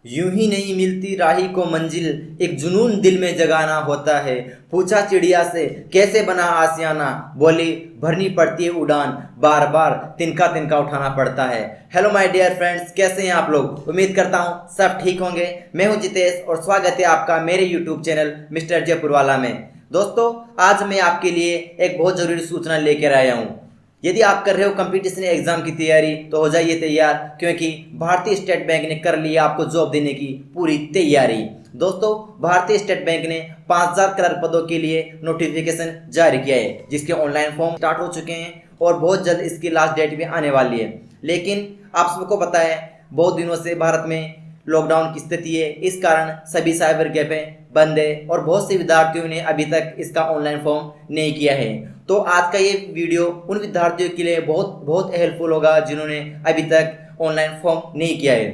यूं ही नहीं मिलती राही को मंजिल, एक जुनून दिल में जगाना होता है। पूछा चिड़िया से कैसे बना आसियाना, बोली भरनी पड़ती है उड़ान, बार बार तिनका तिनका उठाना पड़ता है। हेलो माय डियर फ्रेंड्स, कैसे हैं आप लोग? उम्मीद करता हूँ सब ठीक होंगे। मैं हूँ जितेश और स्वागत है आपका मेरे यूट्यूब चैनल मिस्टर जयपुरवाला में। दोस्तों, आज मैं आपके लिए एक बहुत ज़रूरी सूचना लेकर आया हूँ। यदि आप कर रहे हो कंपटीशन एग्जाम की तैयारी तो हो जाइए तैयार, क्योंकि भारतीय स्टेट बैंक ने कर लिया आपको जॉब देने की पूरी तैयारी। दोस्तों, भारतीय स्टेट बैंक ने 5000 क्लर्क पदों के लिए नोटिफिकेशन जारी किया है, जिसके ऑनलाइन फॉर्म स्टार्ट हो चुके हैं और बहुत जल्द इसकी लास्ट डेट भी आने वाली है। लेकिन आप सबको पता है, बहुत दिनों से भारत में लॉकडाउन की स्थिति है। इस कारण सभी साइबर कैफे बंद है और बहुत से विद्यार्थियों ने अभी तक इसका ऑनलाइन फॉर्म नहीं किया है। तो आज का ये वीडियो उन विद्यार्थियों के लिए बहुत बहुत हेल्पफुल होगा जिन्होंने अभी तक ऑनलाइन फॉर्म नहीं किया है।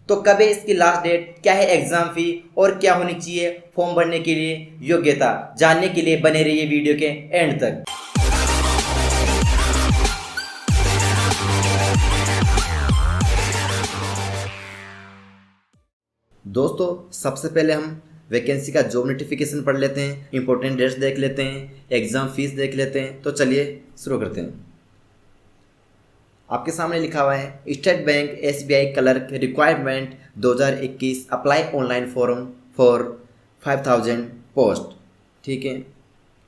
तो कब है इसकी लास्ट डेट, क्या है एग्जाम फी और क्या होनी चाहिए फॉर्म भरने के लिए योग्यता, जानने के लिए बने रहिए वीडियो के एंड तक। दोस्तों, सबसे पहले हम वैकेंसी का जॉब नोटिफिकेशन पढ़ लेते हैं, इंपॉर्टेंट डेट्स देख लेते हैं, एग्जाम फीस देख लेते हैं। तो चलिए शुरू करते हैं। आपके सामने लिखा हुआ है state bank SBI clerk requirement 2021 apply online form for 5000 post. ठीक है,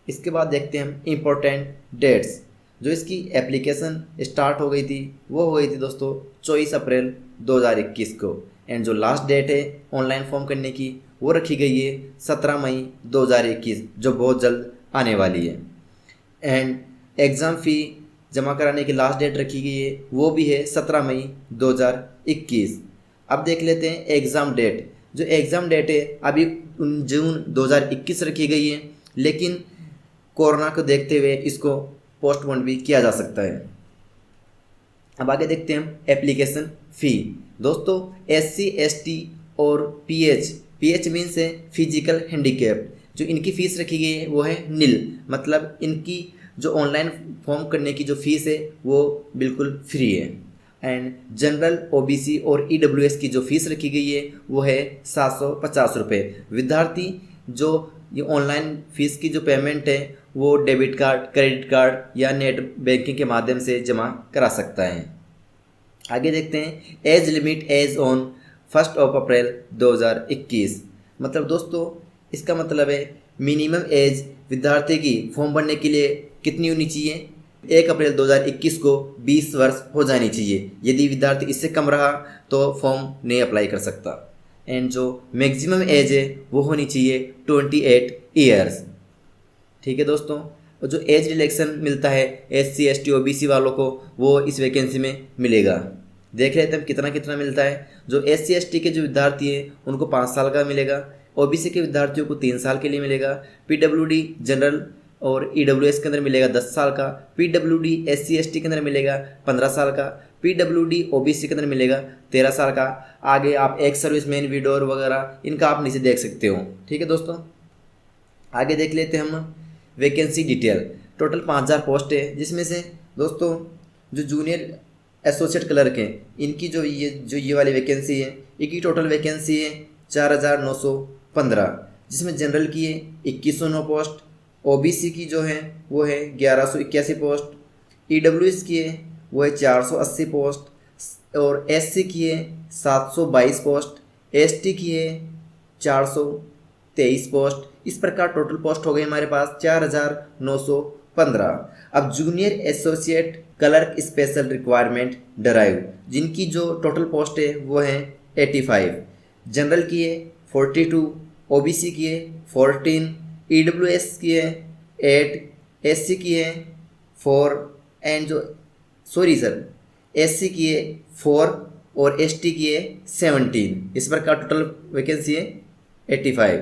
इसके बाद देखते हैं हम इम्पोर्टेंट डेट्स। जो इसकी एप्लीकेशन स्टार्ट हो गई थी वो हो गई थी दोस्तों 24 अप्रैल 2021 को, एंड जो लास्ट डेट है ऑनलाइन फॉर्म करने की वो रखी गई है 17 मई 2021, जो बहुत जल्द आने वाली है। एंड एग्ज़ाम फ़ी जमा कराने की लास्ट डेट रखी गई है, वो भी है 17 मई 2021। अब देख लेते हैं एग्ज़ाम डेट। जो एग्ज़ाम डेट है अभी जून 2021 रखी गई है, लेकिन कोरोना को देखते हुए इसको पोस्टपोन भी किया जा सकता है। अब आगे देखते हैं हम एप्लीकेशन फ़ी। दोस्तों, SC ST और PH मीन्स है फिजिकल हैंडीकैप, जो इनकी फ़ीस रखी गई है वो है नील, मतलब इनकी जो ऑनलाइन फॉर्म करने की जो फ़ीस है वो बिल्कुल फ्री है। एंड जनरल OBC और EWS की जो फ़ीस रखी गई है वो है 750 रुपये। विद्यार्थी जो ये ऑनलाइन फ़ीस की जो पेमेंट है वो डेबिट कार्ड, क्रेडिट कार्ड या नेट बैंकिंग के माध्यम से जमा करा सकता है। आगे देखते हैं एज लिमिट एज ऑन 1 अप्रैल 2021। मतलब दोस्तों, इसका मतलब है मिनिमम एज विद्यार्थी की फॉर्म भरने के लिए कितनी होनी चाहिए? 1 अप्रैल 2021 को 20 वर्ष हो जानी चाहिए। यदि विद्यार्थी इससे कम रहा तो फॉर्म नहीं अप्लाई कर सकता। एंड जो मैक्सिमम एज है वो होनी चाहिए 28 ईयर्स। ठीक है दोस्तों, और जो एज रिलैक्सेशन मिलता है SC ST OBC वालों को वो इस वैकेंसी में मिलेगा। देख लेते हैं कितना कितना मिलता है। जो SC ST के जो विद्यार्थी हैं उनको 5 साल का मिलेगा, OBC के विद्यार्थियों को 3 साल के लिए मिलेगा, PWD जनरल और EWS के अंदर मिलेगा 10 साल का, PWD SC ST के अंदर मिलेगा 15 साल का, PWD OBC के अंदर मिलेगा 13 साल का। आगे आप एक्स सर्विसमैन, विडोर वगैरह इनका आप नीचे देख सकते हो। ठीक है दोस्तों, आगे देख लेते हैं हम वैकेंसी डिटेल। टोटल 5000 पोस्ट है, जिसमें से दोस्तों जो जूनियर एसोसिएट क्लर्क हैं इनकी जो ये वाली वैकेंसी है, इनकी टोटल वैकेंसी है 4915, जिसमें जनरल की है 2109 पोस्ट, OBC की जो है वो है 1181 पोस्ट, EWS की है वो है 480 पोस्ट और SC की है 722 पोस्ट, ST की है 423 पोस्ट। इस प्रकार टोटल पोस्ट हो गई हमारे पास 4915। अब junior associate clerk special requirement drive, जिनकी जो टोटल पोस्ट है वो है 85, जनरल की है 42, OBC की है 14, EWS की है 8, SC की है 4 एंड जो SC की है 4 और ST की है 17। इस प्रकार टोटल वैकेंसी है 85।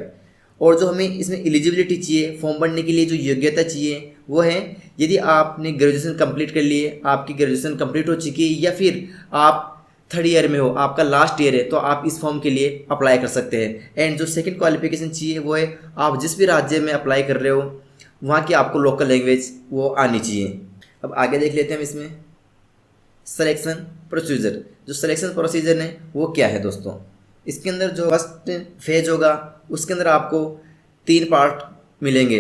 और जो हमें इसमें एलिजिबिलिटी चाहिए फॉर्म भरने के लिए, जो योग्यता चाहिए वो है यदि आपने ग्रेजुएशन कंप्लीट कर लिए, आपकी ग्रेजुएशन कंप्लीट हो चुकी है या फिर आप 3rd ईयर में हो, आपका लास्ट ईयर है, तो आप इस फॉर्म के लिए अप्लाई कर सकते हैं। एंड जो सेकंड क्वालिफिकेशन चाहिए वो है आप जिस भी राज्य में अप्लाई कर रहे हो वहाँ की आपको लोकल लैंग्वेज वो आनी चाहिए। अब आगे देख लेते हैं हम इसमें सिलेक्शन प्रोसीजर। जो सिलेक्शन प्रोसीजर है वो क्या है दोस्तों? इसके अंदर जो फर्स्ट फेज होगा उसके अंदर आपको 3 पार्ट मिलेंगे।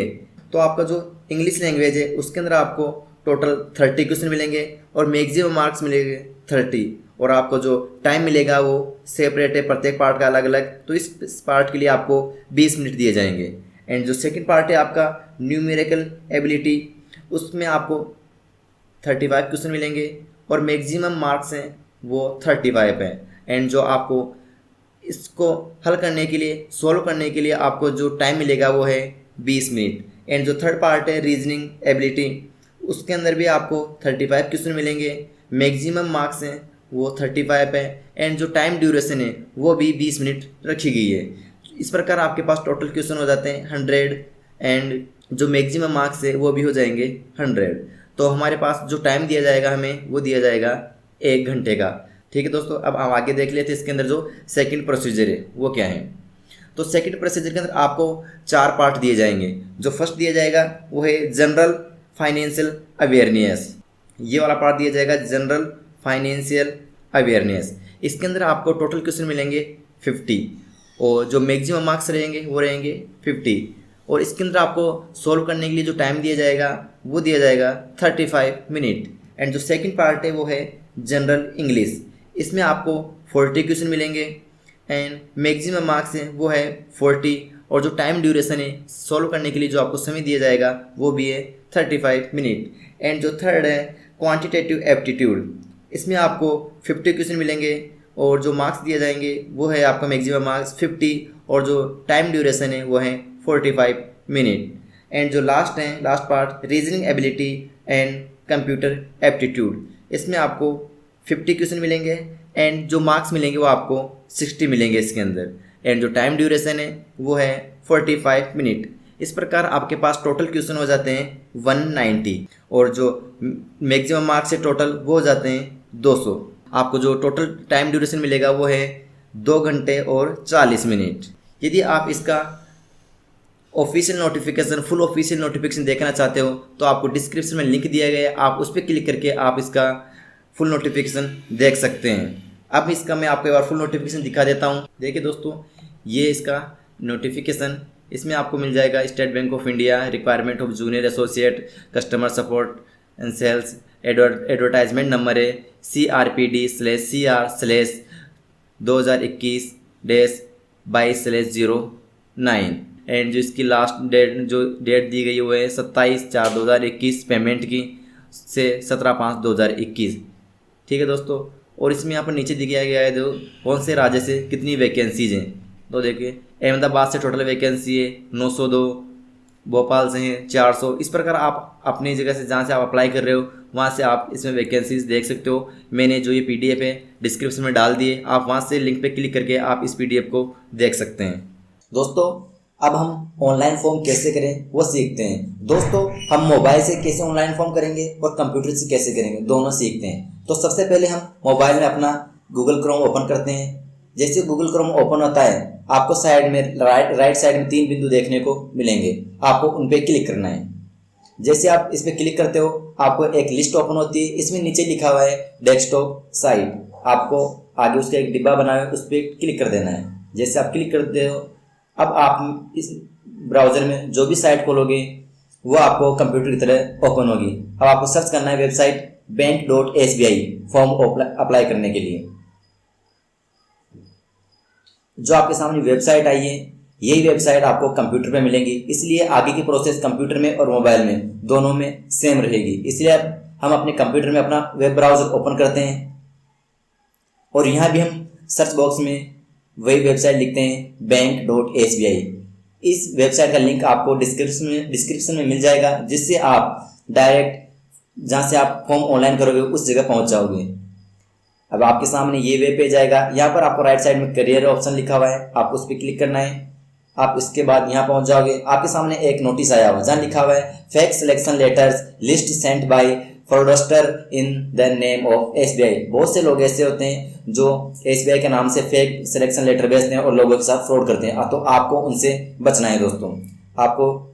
तो आपका जो इंग्लिश लैंग्वेज है उसके अंदर आपको टोटल 30 क्वेश्चन मिलेंगे और मैक्सिमम मार्क्स मिलेंगे 30, और आपको जो टाइम मिलेगा वो सेपरेट है, प्रत्येक पार्ट का अलग अलग। तो इस पार्ट के लिए आपको 20 मिनट दिए जाएंगे। एंड जो सेकंड पार्ट है आपका न्यूमेरिकल एबिलिटी, उसमें आपको 35 क्वेश्चन मिलेंगे और मैक्सिमम मार्क्स हैं वो 35 है। एंड जो आपको इसको हल करने के लिए, सॉल्व करने के लिए आपको जो टाइम मिलेगा वो है 20 मिनट। एंड जो थर्ड पार्ट है रीजनिंग एबिलिटी, उसके अंदर भी आपको 35 क्वेश्चन मिलेंगे, मैक्सिमम मार्क्स हैं वो 35 है। एंड जो टाइम ड्यूरेशन है वो भी 20 मिनट रखी गई है। इस प्रकार आपके पास टोटल क्वेश्चन हो जाते हैं 100 एंड जो मैक्सिमम मार्क्स है वो भी हो जाएंगे 100। तो हमारे पास जो टाइम दिया जाएगा हमें वो दिया जाएगा 1 घंटे का। ठीक है दोस्तों, अब हम आगे देख लेते हैं इसके अंदर जो सेकंड प्रोसीजर है वो क्या है। तो सेकंड प्रोसीजर के अंदर आपको 4 पार्ट दिए जाएंगे। जो फर्स्ट दिया जाएगा वो है जनरल फाइनेंशियल अवेयरनेस। ये वाला पार्ट दिया जाएगा जनरल फाइनेंशियल अवेयरनेस। इसके अंदर आपको टोटल क्वेश्चन मिलेंगे 50 और जो मैक्सिमम मार्क्स रहेंगे वो रहेंगे 50। और इसके अंदर आपको सॉल्व करने के लिए जो टाइम दिया जाएगा वो दिया जाएगा 35 मिनट। एंड जो सेकंड पार्ट है वो है जनरल इंग्लिश। इसमें आपको 40 क्वेश्चन मिलेंगे एंड मैक्सिमम मार्क्स हैं वो है 40, और जो टाइम ड्यूरेशन है सॉल्व करने के लिए जो आपको समय दिया जाएगा वो भी है 35 मिनट। एंड जो थर्ड है क्वांटिटेटिव एप्टीट्यूड, इसमें आपको 50 क्वेश्चन मिलेंगे और जो मार्क्स दिए जाएंगे वो है आपका मैक्सिमम मार्क्स 50, और जो टाइम ड्यूरेशन है वो है 45 मिनट। एंड जो लास्ट है, last part reasoning ability and computer aptitude, इसमें आपको 50 क्वेश्चन मिलेंगे एंड जो मार्क्स मिलेंगे वो आपको 60 मिलेंगे इसके अंदर। एंड जो टाइम ड्यूरेशन है वो है 45 मिनट। इस प्रकार आपके पास टोटल क्वेश्चन हो जाते हैं 190 और जो मैक्सिमम मार्क्स है टोटल वो हो जाते हैं 200। आपको जो टोटल टाइम ड्यूरेशन मिलेगा वो है 2 घंटे और 40 मिनट। यदि आप इसका official notification, full official notification देखना चाहते हो तो आपको डिस्क्रिप्शन में लिंक दिया गया है, आप उस पर क्लिक करके आप इसका फुल नोटिफिकेशन देख सकते हैं। अब इसका मैं आपको एक बार फुल नोटिफिकेशन दिखा देता हूँ। देखिए दोस्तों, ये इसका नोटिफिकेशन, इसमें आपको मिल जाएगा State Bank of India requirement of junior associate customer support and sales, advertisement number है CRPD/CR/2021-22/09। एंड जो इसकी लास्ट डेट दी गई है वो है 27/4/2021 पेमेंट की से 17/5/2021। ठीक है दोस्तों, और इसमें यहाँ पर नीचे दिया गया है जो कौन से राज्य से कितनी वैकेंसीज हैं। तो देखिए अहमदाबाद से टोटल वैकेंसी है 902, भोपाल से हैं 400। इस प्रकार आप अपनी जगह से जहाँ से आप अप्लाई कर रहे हो वहाँ से आप इसमें वैकेंसीज देख सकते हो। मैंने जो ये PDF है डिस्क्रिप्शन में डाल दिए, आप वहाँ से लिंक पे क्लिक करके आप इस PDF को देख सकते हैं। दोस्तों अब हम ऑनलाइन फॉर्म कैसे करें वो सीखते हैं। दोस्तों हम मोबाइल से कैसे ऑनलाइन फॉर्म करेंगे और कंप्यूटर से कैसे करेंगे दोनों सीखते हैं। तो सबसे पहले हम मोबाइल में अपना गूगल क्रोम ओपन करते हैं। जैसे गूगल क्रोम ओपन होता है आपको साइड में राइट साइड में 3 बिंदु देखने को मिलेंगे, आपको उन पर क्लिक करना है। जैसे आप इस पर क्लिक करते हो आपको एक लिस्ट ओपन होती है, इसमें नीचे लिखा हुआ है डेस्कटॉप साइट, आपको आगे उसका एक डिब्बा बना हुआ है उस पर क्लिक कर देना है। जैसे आप क्लिक करते हो अब आप इस ब्राउज़र में जो भी साइट खोलोगे वो आपको कंप्यूटर की तरह ओपन होगी। अब आपको सर्च करना है वेबसाइट bank.sbi फॉर्म अप्लाई करने के लिए। जो आपके सामने वेबसाइट आई है यही वेबसाइट आपको कंप्यूटर पे मिलेंगी, इसलिए आगे की प्रोसेस कंप्यूटर में और मोबाइल में दोनों में सेम रहेगी। इसलिए अब हम अपने कंप्यूटर में अपना वेब ब्राउज़र ओपन करते हैं और यहाँ भी हम सर्च बॉक्स में वही वेबसाइट लिखते हैं bank.sbi। इस वेबसाइट का लिंक आपको डिस्क्रिप्शन में मिल जाएगा, जिससे आप डायरेक्ट जहाँ से आप फॉर्म ऑनलाइन करोगे उस जगह पहुँच जाओगे। अब आपके सामने ये वेब पेज आएगा, यहाँ पर आपको राइट साइड में करियर ऑप्शन लिखा हुआ है, आपको उस पर क्लिक करना है। आप इसके बाद यहाँ पहुँच जाओगे, आपके सामने एक नोटिस आया हुआ जहाँ लिखा हुआ है fake selection letters list sent by fraudster in the name of SBI। बहुत से लोग ऐसे होते हैं जो SBI के नाम से फेक सिलेक्शन लेटर भेजते हैं और लोगों के साथ फ्रॉड करते हैं, तो आपको उनसे बचना है। दोस्तों आपको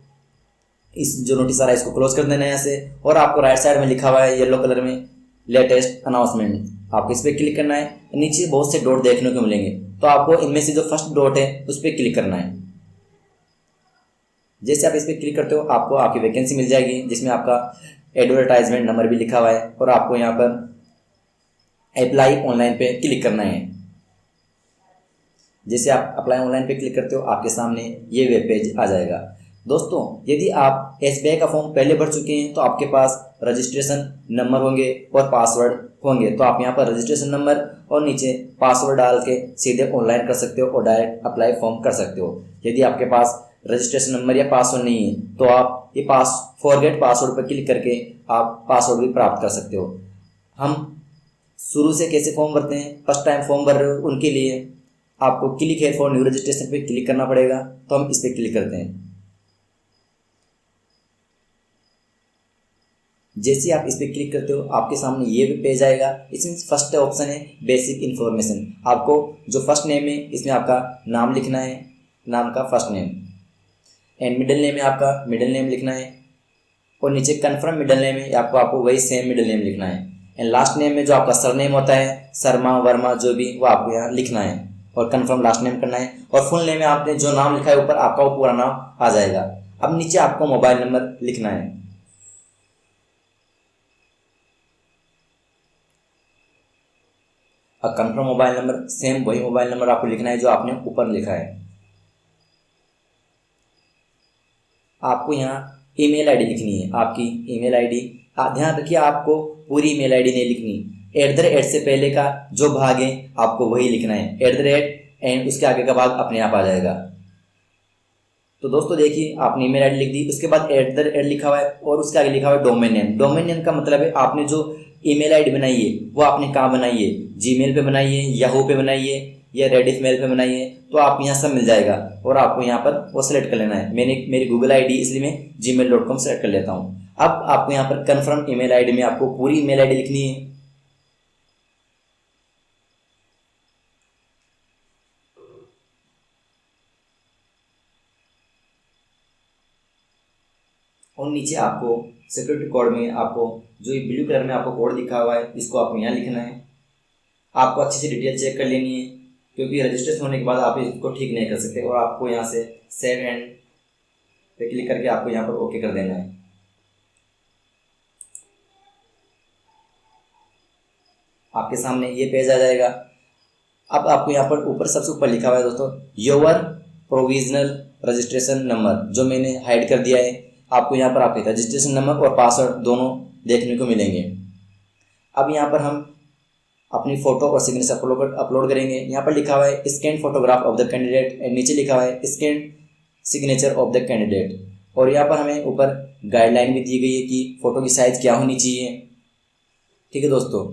इस जो नोटिस आ रहा है इसको क्लोज कर देना है यहाँ से, और आपको राइट साइड में लिखा हुआ है येलो कलर में लेटेस्ट अनाउंसमेंट, आपको इस पर क्लिक करना है। नीचे बहुत से डॉट देखने को मिलेंगे, तो आपको इनमें से जो फर्स्ट डॉट है उस पर क्लिक करना है। जैसे आप इस पर क्लिक करते हो आपको आपकी वैकेंसी मिल जाएगी, जिसमें आपका एडवर्टाइजमेंट नंबर भी लिखा हुआ है, और आपको यहाँ पर अप्लाई ऑनलाइन पे क्लिक करना है। जैसे आप अप्लाई ऑनलाइन पे क्लिक करते हो आपके सामने ये वेब पेज आ जाएगा। दोस्तों, यदि आप एसबीआई का फॉर्म पहले भर चुके हैं तो आपके पास रजिस्ट्रेशन नंबर होंगे और पासवर्ड होंगे, तो आप यहाँ पर रजिस्ट्रेशन नंबर और नीचे पासवर्ड डाल के सीधे ऑनलाइन कर सकते हो और डायरेक्ट अप्लाई फॉर्म कर सकते हो। यदि आपके पास रजिस्ट्रेशन नंबर या पासवर्ड नहीं है तो आप ये फॉरगेट पासवर्ड पर क्लिक करके आप पासवर्ड भी प्राप्त कर सकते हो। हम शुरू से कैसे फॉर्म भरते हैं, फर्स्ट टाइम फॉर्म भर रहे हो उनके लिए आपको click here for new registration पे क्लिक करना पड़ेगा, तो हम इस पर क्लिक करते हैं। जैसे आप इस पर क्लिक करते हो आपके सामने ये भी पेज आएगा। इसमें फर्स्ट ऑप्शन है बेसिक इन्फॉर्मेशन। आपको जो फर्स्ट नेम है इसमें आपका नाम लिखना है, नाम का first name, and middle name है आपका मिडिल नेम लिखना है, और नीचे कन्फर्म मिडिल नेम है आपको वही सेम मिडिल नेम लिखना है, एंड लास्ट नेम में जो आपका सरनेम होता है शर्मा वर्मा जो भी वो आपको यहाँ लिखना है और कन्फर्म लास्ट नेम करना है, और फुल नेम में आपने जो नाम लिखा है ऊपर आपका वो पूरा नाम आ जाएगा। अब नीचे आपको मोबाइल नंबर लिखना है। अब कन्फर्म मोबाइल नंबर सेम वही मोबाइल नंबर आपको लिखना है जो आपने ऊपर लिखा है। आपको यहाँ ईमेल आईडी लिखनी है, आपकी ईमेल आईडी। ध्यान रखिए आपको पूरी ईमेल आईडी नहीं लिखनी, @ से पहले का जो भाग है आपको वही लिखना है, @ एंड उसके आगे का भाग अपने आप आ जाएगा। तो दोस्तों देखिए आपने ईमेल आईडी लिख दी, उसके बाद @ लिखा हुआ है और उसके आगे लिखा हुआ है डोमेन नेम। डोमेन नेम का मतलब है आपने जो ईमेल आईडी बनाई है वो आपने कहाँ बनाई है, जीमेल पे बनाई है, याहू पे बनाई है या रेडिफ मेल पे बनाई है, तो आप यहाँ सब मिल जाएगा और आपको यहाँ पर वो सेलेक्ट कर लेना है। मेरी गूगल आईडी इसलिए मैं gmail.com सेलेक्ट कर लेता हूँ। अब आपको यहाँ पर कन्फर्म ईमेल आईडी में आपको पूरी ईमेल आईडी लिखनी है। और नीचे आपको सिक्योरिटी कोड में आपको जो ये ब्लू कलर में आपको कोड लिखा हुआ है इसको आपको यहाँ लिखना है। आपको अच्छी से डिटेल चेक कर लेनी है क्योंकि रजिस्ट्रेशन होने के बाद आप इसको ठीक नहीं कर सकते, और आपको यहाँ से सेव एंड पे क्लिक करके आपको यहाँ पर ओके कर देना है। आपके सामने ये पेज आ जाएगा। अब आपको यहाँ पर ऊपर सबसे ऊपर लिखा हुआ है दोस्तों योर प्रोविजनल रजिस्ट्रेशन नंबर, जो मैंने हाइड कर दिया है। आपको यहाँ पर आपके रजिस्ट्रेशन नंबर और पासवर्ड दोनों देखने को मिलेंगे। अब यहाँ पर हम अपनी फोटो और सिग्नेचर अपलोड करेंगे। यहाँ पर लिखा हुआ है scan photograph of the candidate, and नीचे लिखा हुआ है scan signature of the candidate, और यहाँ पर हमें ऊपर गाइडलाइन भी दी गई है कि फ़ोटो की साइज़ क्या होनी चाहिए। ठीक है दोस्तों,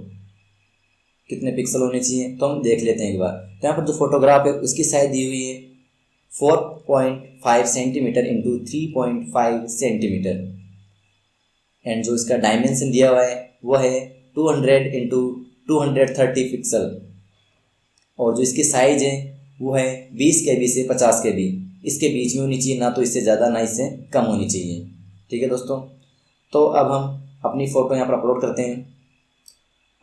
कितने पिक्सल होने चाहिए तो हम देख लेते हैं एक बार। तो यहाँ पर जो फोटोग्राफ है उसकी साइज़ दी हुई है 4.5 सेंटीमीटर इंटू 3.5 सेंटीमीटर, एंड जो इसका डायमेंशन दिया हुआ है वो है 200 इंटू 230 पिक्सल, और जो इसकी साइज़ है वो है 20 KB से 50 KB। इसके बीच में होनी चाहिए, ना तो इससे ज़्यादा ना इससे कम होनी चाहिए। ठीक है दोस्तों, तो अब हम अपनी फ़ोटो यहाँ पर अपलोड करते हैं।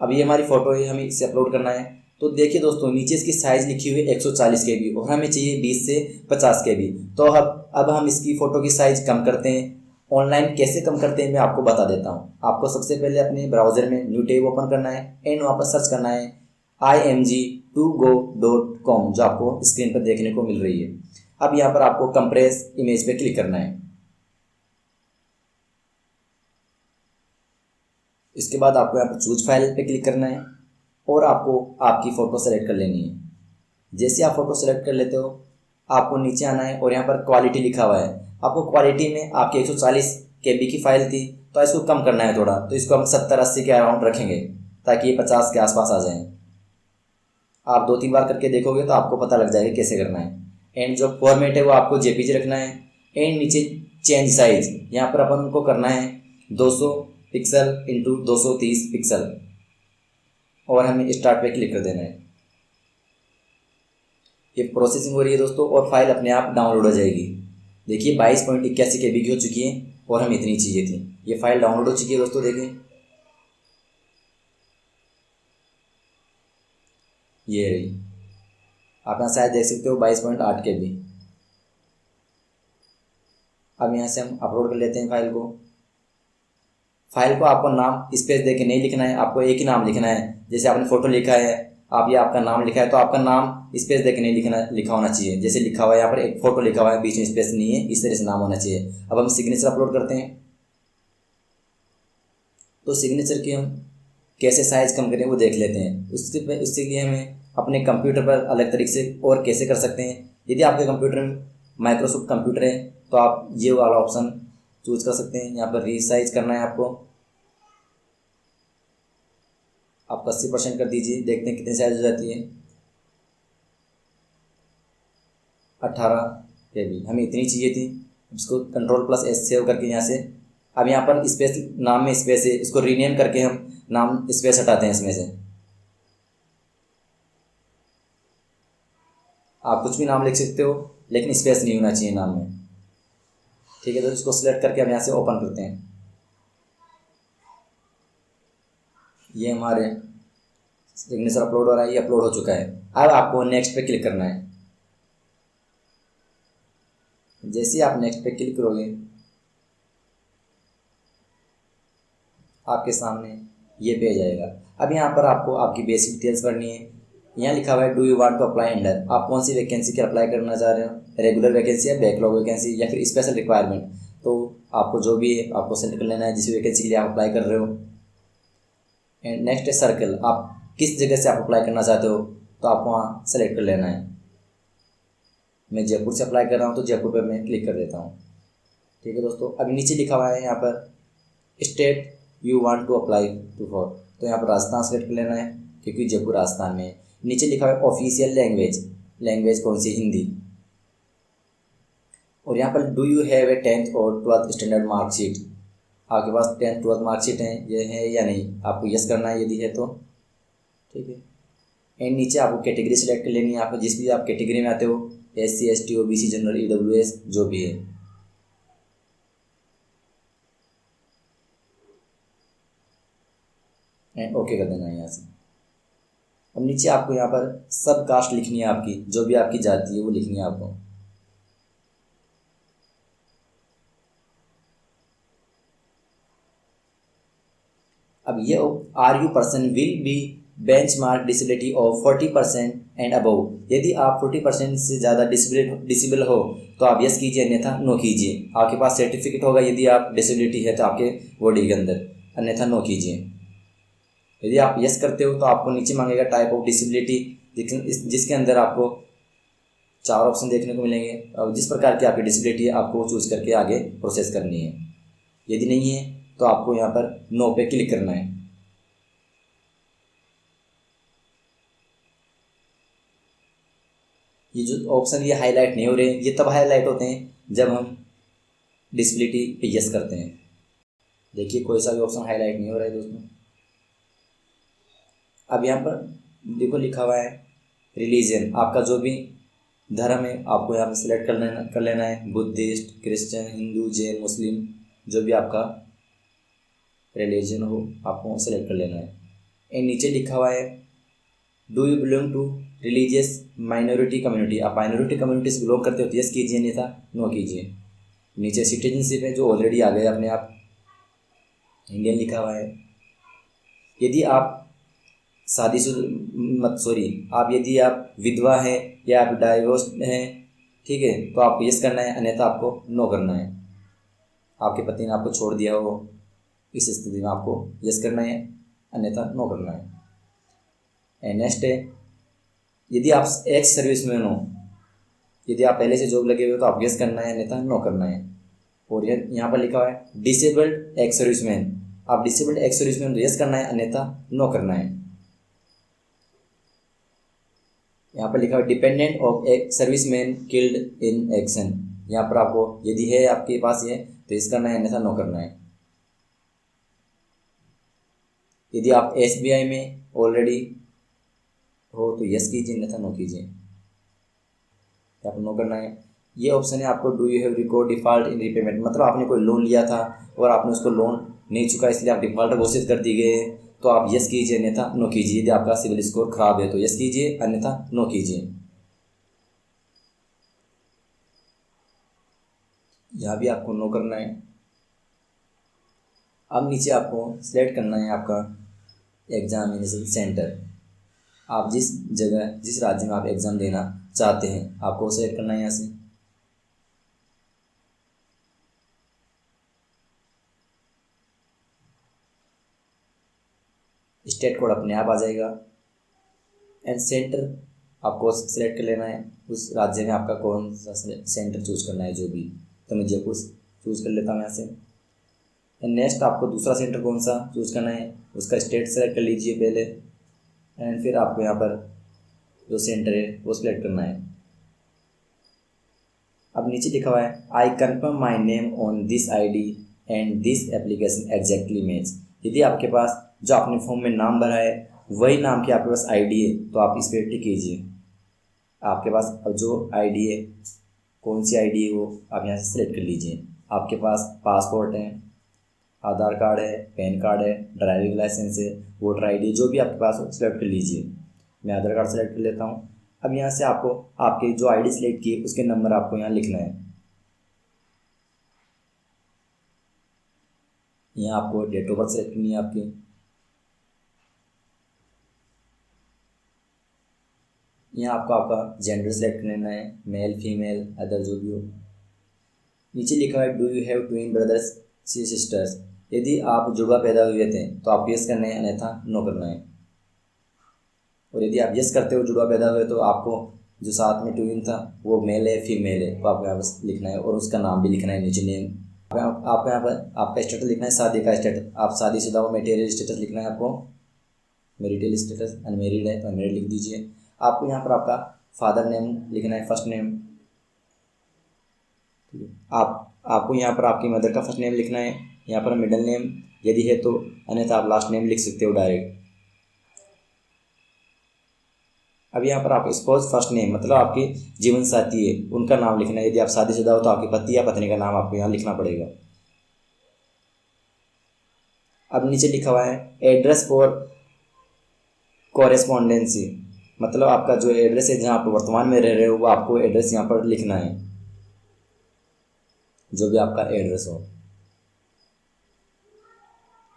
अब ये हमारी फ़ोटो है, हमें इसे अपलोड करना है। तो देखिए दोस्तों नीचे इसकी साइज़ लिखी हुई है 140 KB और हमें चाहिए 20 से 50 KB। तो अब हम इसकी फ़ोटो की साइज़ कम करते हैं। ऑनलाइन कैसे कम करते हैं मैं आपको बता देता हूँ। आपको सबसे पहले अपने ब्राउज़र में न्यू टैब ओपन करना है एंड वहाँ पर सर्च करना है img2go.com, जो आपको स्क्रीन पर देखने को मिल रही है। अब यहाँ पर आपको कंप्रेस इमेज पे क्लिक करना है। इसके बाद आपको यहाँ पर चूज फाइल पे क्लिक करना है और आपको आपकी फ़ोटो सेलेक्ट कर लेनी है। जैसे आप फ़ोटो सेलेक्ट कर लेते हो आपको नीचे आना है और यहाँ पर क्वालिटी लिखा हुआ है। आपको क्वालिटी में आपकी 140 KB की फ़ाइल थी तो इसको कम करना है थोड़ा, तो इसको हम 70-80 के अराउंड रखेंगे ताकि ये 50 के आसपास आ जाए। आप 2-3 बार करके देखोगे तो आपको पता लग जाएगा कैसे करना है। एंड जो फॉर्मेट है वो आपको JPG रखना है। एंड नीचे चेंज साइज, यहाँ पर अपन को करना है 200 पिक्सल इंटू 230 पिक्सल, और हमें स्टार्ट पे क्लिक कर देना है। ये प्रोसेसिंग हो रही है दोस्तों और फाइल अपने आप डाउनलोड हो जाएगी। देखिए 22.81 KB की हो चुकी है और हमें इतनी चाहिए थी। ये फाइल डाउनलोड हो चुकी है दोस्तों, देखिए ये रही। आप यहाँ साइज देख सकते हो 22.8 KB। अब यहाँ से हम अपलोड कर लेते हैं फाइल को। फाइल को आपको नाम स्पेस दे के नहीं लिखना है, आपको एक ही नाम लिखना है। जैसे आपने फ़ोटो लिखा है, आप ये आपका नाम लिखा है, तो आपका नाम स्पेस दे के नहीं लिखा होना चाहिए। जैसे लिखा हुआ है यहाँ पर एक फ़ोटो लिखा हुआ है, बीच में स्पेस नहीं है, इस तरह से नाम होना चाहिए। अब हम सिग्नेचर अपलोड करते हैं। तो सिग्नेचर की हम कैसे साइज़ कम करें वो देख लेते हैं। उसके लिए हमें अपने कंप्यूटर पर अलग तरीके से और कैसे कर सकते हैं। यदि आपके कंप्यूटर में माइक्रोसॉफ्ट कंप्यूटर है तो आप ये वाला ऑप्शन चूज़ कर सकते हैं। यहाँ पर रीसाइज करना है आपको, आप 80% कर दीजिए, देखते हैं कितनी साइज हो जाती है। 18 KB हमें इतनी चाहिए थी। इसको Ctrl+S सेव करके यहाँ से, अब यहाँ पर स्पेस, नाम में स्पेस है, इसको रीनेम करके हम नाम स्पेस हटाते हैं इसमें से। आप कुछ भी नाम लिख सकते हो लेकिन स्पेस नहीं होना चाहिए नाम में, ठीक है। तो इसको सिलेक्ट करके हम यहाँ से ओपन करते हैं। ये हमारे सिग्नेचर अपलोड हो रहा है, ये अपलोड हो चुका है। अब आपको नेक्स्ट पे क्लिक करना है। जैसे ही आप नेक्स्ट पे क्लिक करोगे आपके सामने ये पेज आएगा। अब यहाँ पर आपको आपकी बेसिक डिटेल्स भरनी है। यहाँ लिखा हुआ है do you want to apply under, आप कौन सी वैकेंसी के अप्लाई करना चाह रहे हो, रेगुलर वैकेंसी या बैकलॉग वैकेंसी या फिर स्पेशल रिक्वायरमेंट। तो आपको जो भी है आपको सेलेक्ट कर लेना है जिस वैकेंसी के लिए आप अप्लाई कर रहे हो। एंड नेक्स्ट है सर्कल, आप किस जगह से आप अप्लाई करना चाहते हो तो आपको वहाँ सेलेक्ट कर लेना है। मैं जयपुर से अप्लाई कर रहा हूँ तो जयपुर पर मैं क्लिक कर देता हूँ, ठीक है दोस्तों। अभी नीचे लिखा हुआ है यहाँ पर state you want to apply to for, तो यहाँ पर राजस्थान सेलेक्ट कर लेना है क्योंकि जयपुर राजस्थान में है। नीचे लिखा हुआ है ऑफिशियल लैंग्वेज कौन सी, हिंदी। और यहाँ पर do you have a 10th और 12th स्टैंडर्ड मार्कशीट, आपके पास 10th 12th मार्कशीट है, ये है या नहीं, आपको यस करना है यदि है तो, ठीक है। एंड नीचे आपको कैटेगरी सेलेक्ट कर लेनी है, आपको जिस भी आप कैटेगरी में आते हो, SC ST OBC general EWS जो भी है। एंड ओके कर देना है यहाँ से। अब नीचे आपको यहाँ पर सब कास्ट लिखनी है, आपकी जो भी आपकी जाति है वो लिखनी है आपको। अब ये are you person will be benchmark disability of 40% and above, यदि आप 40% से ज़्यादा डिसेबल हो तो आप यस कीजिए, अन्यथा नो कीजिए। आपके पास सर्टिफिकेट होगा यदि आप डिसेबिलिटी है तो आपके बॉडी के अंदर, अन्यथा नो कीजिए। यदि आप यस करते हो तो आपको नीचे मांगेगा टाइप ऑफ डिसेबिलिटी, जिसके अंदर आपको 4 ऑप्शन देखने को मिलेंगे और जिस प्रकार की आपकी डिसेबिलिटी है आपको चूज़ करके आगे प्रोसेस करनी है। यदि नहीं है तो आपको यहाँ पर नो पे क्लिक करना है। ये जो ऑप्शन ये हाईलाइट नहीं हो रहे, ये तब हाईलाइट होते हैं जब हम डिसेबिलिटी पे यस करते हैं। देखिए कोई सा भी ऑप्शन हाईलाइट नहीं हो रहा है दोस्तों। अब यहाँ पर देखो लिखा हुआ है रिलीजन, आपका जो भी धर्म है आपको यहाँ पर सिलेक्ट कर लेना है। बुद्धिस्ट, क्रिश्चियन, हिंदू, जैन, मुस्लिम, जो भी आपका रिलीजन हो आपको सेलेक्ट कर लेना है। एंड नीचे लिखा हुआ है do you belong to religious minority community, आप माइनॉरिटी कम्युनिटी से बिलोंग करते हो तो यस कीजिए, नहीं था नो कीजिए। नीचे सिटीजनशिप है जो ऑलरेडी आ गए अपने आप, इंडियन लिखा हुआ है। यदि आप यदि आप विधवा हैं या आप डाइवोर्स हैं, ठीक है, तो आपको यस करना है, अन्यथा आपको नो करना है। आपके पति ने आपको छोड़ दिया हो, इस स्थिति में आपको यस करना है, अन्यथा नो करना है। एंड नेक्स्ट है यदि आप एक्स सर्विसमैन हो, यदि आप पहले से जॉब लगे हुए हो तो आप यस करना है, अन्यथा नो करना है। और यहाँ पर लिखा हुआ है डिसेबल्ड एक्स सर्विसमैन, आप डिसेबल्ड एक्स सर्विसमैन तो यस करना है, अन्यथा नो करना है। यहाँ पर लिखा हुआ dependent of ex serviceman killed in action, यहाँ पर आपको यदि है आपके पास ये तो यस करना है, अन्यथा नो करना है। यदि आप SBI में ऑलरेडी हो तो यस कीजिए, अन्यथा नो कीजिए, आपको नो करना है। ये ऑप्शन है आपको do you have record default in repayment, मतलब आपने कोई लोन लिया था और आपने उसको लोन नहीं चुका इसलिए आप डिफॉल्टर घोषित कर दी गए, तो आप यस कीजिए, अन्यथा नो कीजिए। यदि आपका सिविल स्कोर खराब है तो यस कीजिए, अन्यथा नो कीजिए। यहाँ भी आपको नो करना है। अब नीचे आपको सिलेक्ट करना है आपका एग्जामिनेशन सेंटर। आप जिस जगह जिस राज्य में आप एग्ज़ाम देना चाहते हैं आपको सेलेक्ट करना है यहाँ से। स्टेट कोड अपने आप आ जाएगा एंड सेंटर आपको सिलेक्ट कर लेना है। उस राज्य में आपका कौन सा सेंटर चूज़ करना है जो भी, तो मैं जयपुर चूज़ कर लेता हूँ यहाँ से। एंड नेक्स्ट आपको दूसरा सेंटर कौन सा चूज़ करना है उसका स्टेट सेलेक्ट कर लीजिए पहले, एंड फिर आपको यहाँ पर जो सेंटर है वो सिलेक्ट करना है। अब नीचे लिखा हुआ है I confirm my name on this ID and this application exactly match. यदि आपके पास जो आपने फॉर्म में नाम भरा है वही नाम की आपके पास ID है तो आप इस पर टिक कीजिए। आपके पास अब जो ID है कौन सी ID है वो आप यहाँ से सिलेक्ट कर लीजिए। आपके पास पासपोर्ट है, आधार कार्ड है, पैन कार्ड है, ड्राइविंग लाइसेंस है, वोटर ID, जो भी आपके पास हो सिलेक्ट कर लीजिए। मैं आधार कार्ड सेलेक्ट कर लेता हूँ। अब यहाँ से आपको आपके जो ID सिलेक्ट किए उसके नंबर आपको यहाँ लिखना है। यहाँ आपको डेट ऑफ बर्थ सेलेक्ट करनी है आपकी। यहाँ आपको आपका जेंडर सेलेक्ट कर लेना है, मेल फीमेल अदर जो भी हो। नीचे लिखा है do you have twin brothers see sisters. यदि आप जुड़वा पैदा हुए थे तो आप यस करना है, अन्यथा नो करना है। और यदि आप यस करते हो जुड़वा पैदा हुए तो आपको जो साथ में ट्विन था वो मेल है फीमेल है तो आपको यहाँ पर लिखना है और उसका नाम भी लिखना है नीचे नेम। आपको यहाँ पर आपका स्टेटस लिखना है, शादी का स्टेटस। आप शादीशुदा हो, मैरिड स्टेटस लिखना है आपको। मैरिटल स्टेटस अनमेरिड है तो अनमेरिड लिख दीजिए। आपको यहाँ पर आपका फादर नेम लिखना है, फर्स्ट नेम। ठीक है, आपको यहाँ पर आपकी मदर का फर्स्ट नेम लिखना है, यहाँ पर मिडिल नेम यदि है तो, अन्यथा आप लास्ट नेम लिख सकते हो डायरेक्ट। अब यहाँ पर आप स्पाउस फर्स्ट नेम मतलब आपके जीवन साथी है उनका नाम लिखना है। यदि आप शादीशुदा हो तो आपके पति या पत्नी का नाम आपको यहाँ लिखना पड़ेगा। अब नीचे लिखा हुआ है एड्रेस फॉर कॉरेस्पॉन्डेंसी, मतलब आपका जो एड्रेस है जहाँ आप वर्तमान में रह रहे हो वो आपको एड्रेस यहाँ पर लिखना है, जो भी आपका एड्रेस हो।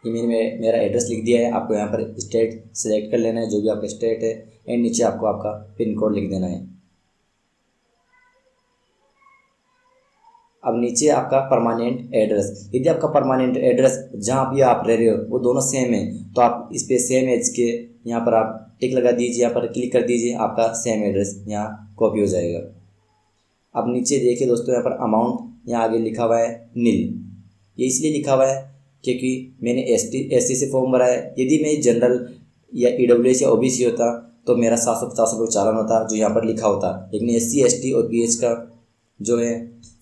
ये मैंने मेरा एड्रेस लिख दिया है। आपको यहाँ पर स्टेट सेलेक्ट कर लेना है, जो भी आपका स्टेट है, एंड नीचे आपको आपका पिन कोड लिख देना है। अब नीचे आपका परमानेंट एड्रेस। यदि आपका परमानेंट एड्रेस जहाँ भी आप रह रहे हो वो दोनों सेम है तो आप इस पर सेम एज के यहाँ पर आप टिक लगा दीजिए, यहाँ पर क्लिक कर दीजिए, आपका सेम एड्रेस यहाँ कॉपी हो जाएगा। अब नीचे देखिए दोस्तों, यहाँ पर अमाउंट यहाँ आगे लिखा हुआ है नील। ये इसलिए लिखा हुआ है क्योंकि मैंने SC से फॉर्म भरा है। यदि मैं जनरल या EWS या OBC होता तो मेरा 750 रुपये चालान होता जो यहाँ पर लिखा होता, लेकिन SC ST और PH का जो है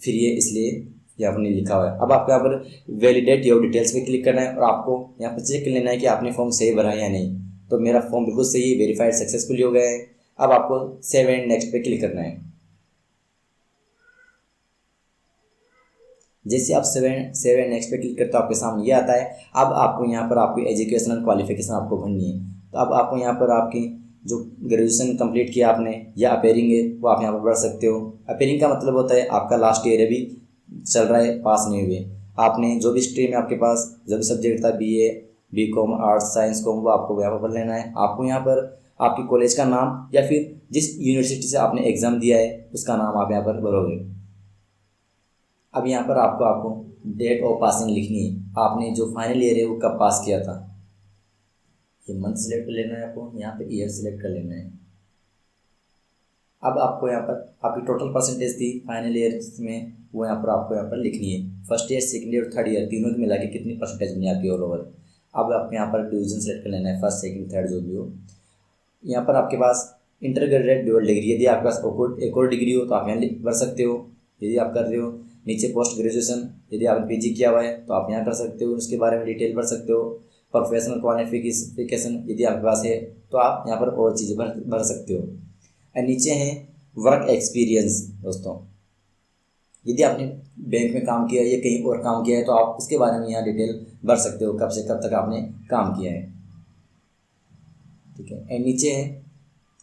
फ्री है, इसलिए यहाँ पर नहीं लिखा हुआ है। अब आपको यहाँ पर वैलिडेट योर डिटेल्स पे क्लिक करना है और आपको यहाँ पर चेक कर लेना है कि आपने फॉर्म सही भरा है या नहीं। तो मेरा फॉर्म बिल्कुल सही वेरीफाइड सक्सेसफुली हो गया है। अब आपको सेव एंड नेक्स्ट पे क्लिक करना है। जैसे आप सेव एंड नेक्स्ट पे क्लिक करते हो आपके सामने ये आता है। अब आपको यहाँ पर आपकी एजुकेशनल क्वालिफिकेशन आपको भरनी है। तो अब आपको यहाँ पर आपकी जो ग्रेजुएशन कंप्लीट किया आपने या अपेयरिंग है वो आप यहाँ पर भर सकते हो। अपेयरिंग का मतलब होता है आपका लास्ट ईयर अभी चल रहा है, पास नहीं हुए, आपने जो भी स्ट्रीम है आपके पास जो भी सब्जेक्ट था BA BCom arts science com वो आपको यहाँ पर भर लेना है। आपको यहाँ पर आपकी कॉलेज का नाम या फिर जिस यूनिवर्सिटी से आपने एग्ज़ाम दिया है उसका नाम आप यहाँ पर भरोगे। अब यहाँ पर आपको डेट ऑफ पासिंग लिखनी है, आपने जो फाइनल ईयर है वो कब पास किया था। ये मंथ सेलेक्ट कर लेना है, आपको यहाँ पे ईयर सेलेक्ट कर लेना है। अब आपको यहाँ पर आपकी टोटल परसेंटेज थी फाइनल ईयर में वो यहाँ पर आपको यहाँ पर लिखनी है। First year second year third year तीनों की मिला के कितनी परसेंटेज बनी आपकी ऑल ओवर। अब आपको यहाँ पर डिवीजन सेलेक्ट कर लेना है, फर्स्ट सेकंड थर्ड जो भी हो। यहाँ पर आपके पास इंटर ग्रेजुएट ड्यूअल डिग्री, यदि आपके पास एक और डिग्री हो तो आप यहाँ भर सकते हो यदि आप कर रहे हो। नीचे पोस्ट ग्रेजुएशन, यदि आपने PG किया हुआ है तो आप यहाँ कर सकते हो, उसके बारे में डिटेल भर सकते हो। प्रोफेशनल क्वालिफिकेशन यदि आपके पास है तो आप यहाँ पर और चीज़ें भर सकते हो। और नीचे हैं वर्क एक्सपीरियंस। दोस्तों यदि आपने बैंक में काम किया है या कहीं और काम किया है तो आप उसके बारे में यहाँ डिटेल भर सकते हो, कब से कब तक आपने काम किया है। ठीक है, एंड नीचे है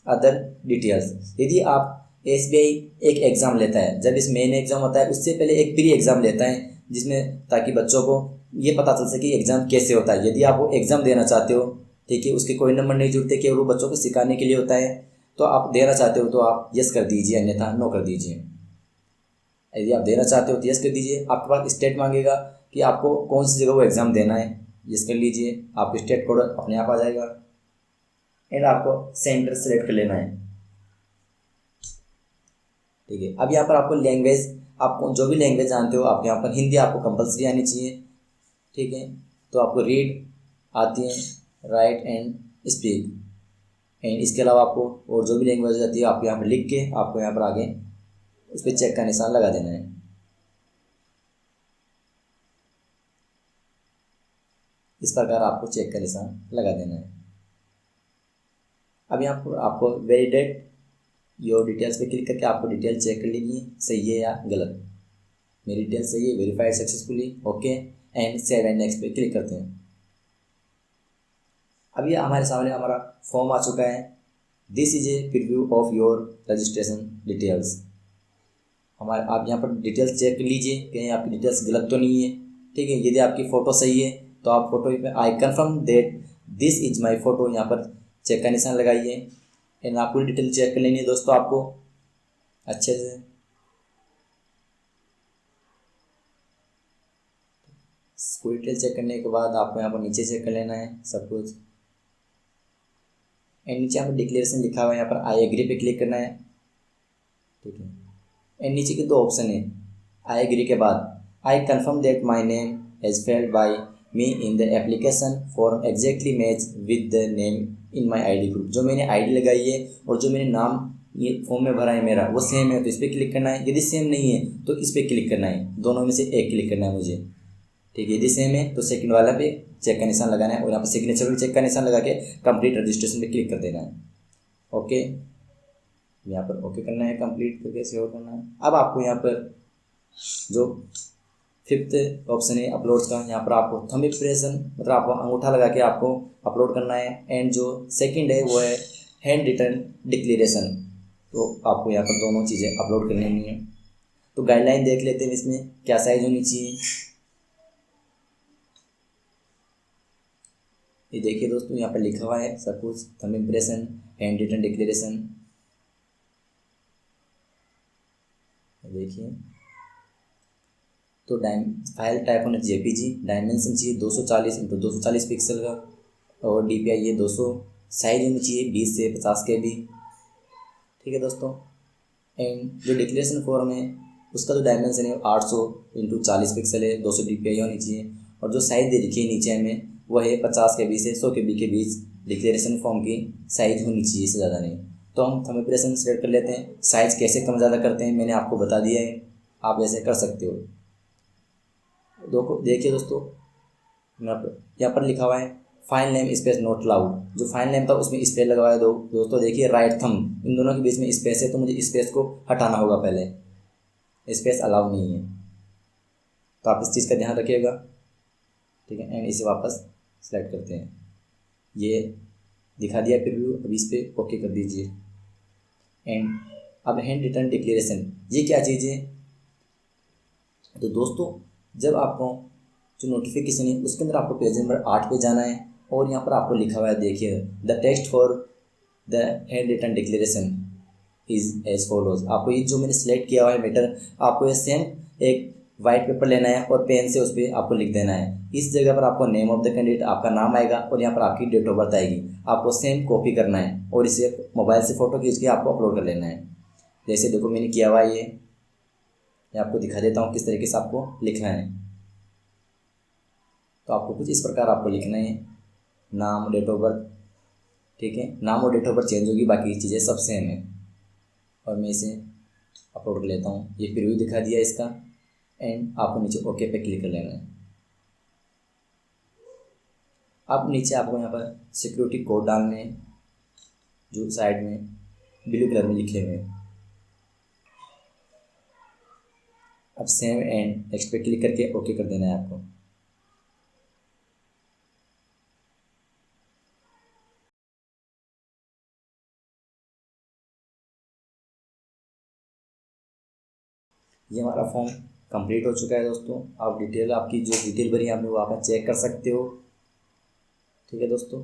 अदर डिटेल्स। यदि आप एसबीआई एक एग्ज़ाम लेता है। जब इस मेन एग्ज़ाम होता है उससे पहले एक प्री एग्ज़ाम लेता है, जिसमें ताकि बच्चों को ये पता चल सके एग्ज़ाम कैसे होता है। यदि आप वो एग्ज़ाम देना चाहते हो, ठीक है, उसके कोई नंबर नहीं जुड़ते, केवल वो बच्चों को सिखाने के लिए होता है, तो आप देना चाहते हो तो आप यस कर दीजिए, अन्यथा नो कर दीजिए। यदि आप देना चाहते हो तो यस कर दीजिए। आपके पास स्टेट मांगेगा कि आपको कौन सी जगह वो एग्ज़ाम देना है, यस कर लीजिए, आपको स्टेट कोड अपने आप आ जाएगा। एंड आपको सेंटर सेलेक्ट कर लेना है, ठीक है। अब यहाँ पर आपको लैंग्वेज, आपको जो भी लैंग्वेज जानते हो आप यहाँ पर, हिंदी आपको कंपलसरी आनी चाहिए, ठीक है। तो आपको रीड आती है, राइट एंड स्पीक, एंड इसके अलावा आपको और जो भी लैंग्वेज आती है आप यहाँ पर लिख के आपको यहाँ पर आगे उस पर चेक का निशान लगा देना है। इस प्रकार आपको चेक का निशान लगा देना है। अब यहाँ पर आपको वैलिडेट योर डिटेल्स पे क्लिक करके आपको डिटेल चेक कर लेनी है, सही है या गलत। मेरी डिटेल सही है, verified successfully, okay and save and next पे क्लिक करते हैं। अब ये हमारे सामने हमारा फॉर्म आ चुका है। This is a preview of your registration details. हमारे आप यहाँ पर डिटेल्स चेक कर लीजिए कहीं आपकी डिटेल्स गलत तो नहीं है, ठीक है। यदि आपकी फ़ोटो सही है तो आप फोटो पे आई confirm that this is my photo, यहाँ पर चेक का निशान लगाइए। एंड आपको डिटेल चेक कर लेनी है दोस्तों आपको अच्छे से। पूरी डिटेल चेक करने के बाद आपको यहाँ पर नीचे चेक कर लेना है सब कुछ। एंड नीचे यहाँ पर डिक्लेरेशन लिखा हुआ है, यहाँ पर आई एग्री पे क्लिक करना है, ठीक है। एंड नीचे के दो ऑप्शन है, आई एग्री के बाद I confirm that my name as filled by me in the application form exactly match with the name in my I D group. जो मैंने आई डी लगाई है और जो मैंने नाम ये फॉर्म में भरा है मेरा वो सेम है तो इस पर क्लिक करना है, यदि सेम नहीं है तो इस पर क्लिक करना है, दोनों में से एक क्लिक करना है मुझे, ठीक है। यदि सेम है तो सेकंड वाला पे चेक का निशान लगाना है और यहाँ पर सिग्नेचर पे चेक का निशान लगा के कंप्लीट रजिस्ट्रेशन पे क्लिक कर देना है, ओके। यहाँ पर ओके करना है, कंप्लीट करके सेव करना है। अब आपको यहाँ पर जो फिफ्थ ऑप्शन है अपलोड का, यहाँ पर आपको थंब इम्प्रेशन मतलब आपको अंगूठा लगा के आपको अपलोड करना है। एंड जो सेकंड है वो है हैंड रिटन डिक्लेरेशन, तो आपको यहाँ पर दोनों चीज़ें अपलोड कर लेनी है। तो गाइडलाइन देख लेते हैं इसमें क्या साइज होनी चाहिए। ये देखिए दोस्तों यहाँ पर लिखा हुआ है सब कुछ, thumb impression, hand written declaration, देखिए। तो फाइल टाइप होना जेपीजी, डायमेंशन चाहिए 240 इंटू 240 पिक्सल का, और डीपीआई ये 200, साइज होनी चाहिए 20 से 50 के बी, ठीक है दोस्तों। एंड जो डिक्लेरेशन फॉर्म है उसका जो डायमेंशन है 800 इंटू 40 पिक्सल है, 200 डीपीआई होनी चाहिए, और जो साइज़ दे रखी है नीचे हमें वह है 50 के बी से 100 के बी के बीच डिक्लेरेशन फॉर्म की साइज़ होनी चाहिए, इससे ज़्यादा नहीं। तो हम थंब इम्प्रेशन सेलेक्ट कर लेते हैं। साइज़ कैसे कम ज़्यादा करते हैं मैंने आपको बता दिया है, आप ऐसे कर सकते हो। देखिए दोस्तों यहाँ पर लिखा हुआ है file name space note allowed. जो फाइल नेम था उसमें स्पेस लगा हुआ है दोस्तों देखिए, राइट थंब इन दोनों के बीच में स्पेस है तो मुझे स्पेस को हटाना होगा, पहले स्पेस अलाउ नहीं है, तो आप इस चीज़ का ध्यान रखिएगा, ठीक है। एंड इसे वापस सेलेक्ट करते हैं, ये दिखा दिया प्रीव्यू, अब इस पर ओके कर दीजिए। एंड अब हैंड रिटन डिक्लेरेशन ये क्या चीज़ है, तो दोस्तों जब आपको जो नोटिफिकेशन है उसके अंदर आपको पेज नंबर 8 पे जाना है, और यहाँ पर आपको लिखा हुआ है देखिए the text for the hand written declaration is as follows. आपको ये जो मैंने सेलेक्ट किया हुआ है मैटर, आपको ये सेम एक वाइट पेपर लेना है और पेन से उस पर आपको लिख देना है। इस जगह पर आपको नेम ऑफ द कैंडिडेट आपका नाम आएगा और यहाँ पर आपकी डेट ऑफ बर्थ आएगी, आपको सेम कॉपी करना है और इसे मोबाइल से फ़ोटो खींच के आपको अपलोड कर लेना है। जैसे देखो मैंने किया हुआ है ये आपको दिखा देता हूँ किस तरीके से आपको लिखना है। तो आपको कुछ इस प्रकार आपको लिखना है, नाम, डेट ऑफ बर्थ, ठीक है। नाम और डेट ऑफ बर्थ चेंज होगी, बाकी चीज़ें सब सेम है। और मैं इसे अपलोड कर लेता हूँ, ये प्रीव्यू दिखा दिया इसका। एंड आपको नीचे ओके पे क्लिक कर लेना है। अब नीचे आपको यहाँ पर सिक्योरिटी कोड डालने हैं जो साइड में ब्लू कलर में लिखे हुए हैं। अब सेव एंड नेक्स्ट पे क्लिक करके ओके कर देना है आपको। ये हमारा फॉर्म कंप्लीट हो चुका है दोस्तों। आप डिटेल, आपकी जो डिटेल भरी है आपने, वो आप चेक कर सकते हो। ठीक है दोस्तों,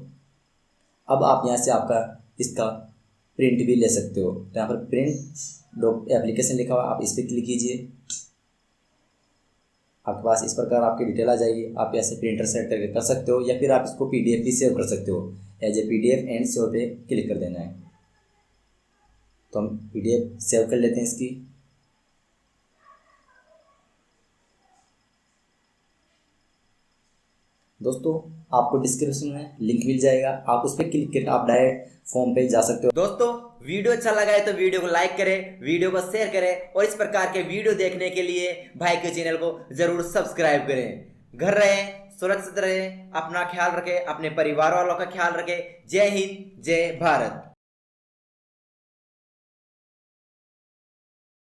अब आप यहाँ से आपका इसका प्रिंट भी ले सकते हो। तो यहाँ पर प्रिंट एप्लीकेशन लिखा हुआ, आप इस पर क्लिक कीजिए। आपके पास इस प्रकार आपकी डिटेल आ जाएगी। आप ऐसे प्रिंटर सेट करके कर सकते हो, या फिर आप इसको PDF भी सेव कर सकते हो। As a PDF and save पे क्लिक कर देना है। तो हम PDF सेव कर लेते हैं इसकी। दोस्तों आपको डिस्क्रिप्शन में लिंक मिल जाएगा, आप उस पर क्लिक करके आप डायरेक्ट फॉर्म पे जा सकते हो। दोस्तों वीडियो अच्छा लगा है तो वीडियो को लाइक करें, वीडियो को शेयर करें और इस प्रकार के वीडियो देखने के लिए भाई के चैनल को जरूर सब्सक्राइब करें। घर रहें, सुरक्षित रहें, अपना ख्याल रखें, अपने परिवार वालों का ख्याल रखें। जय हिंद, जय भारत।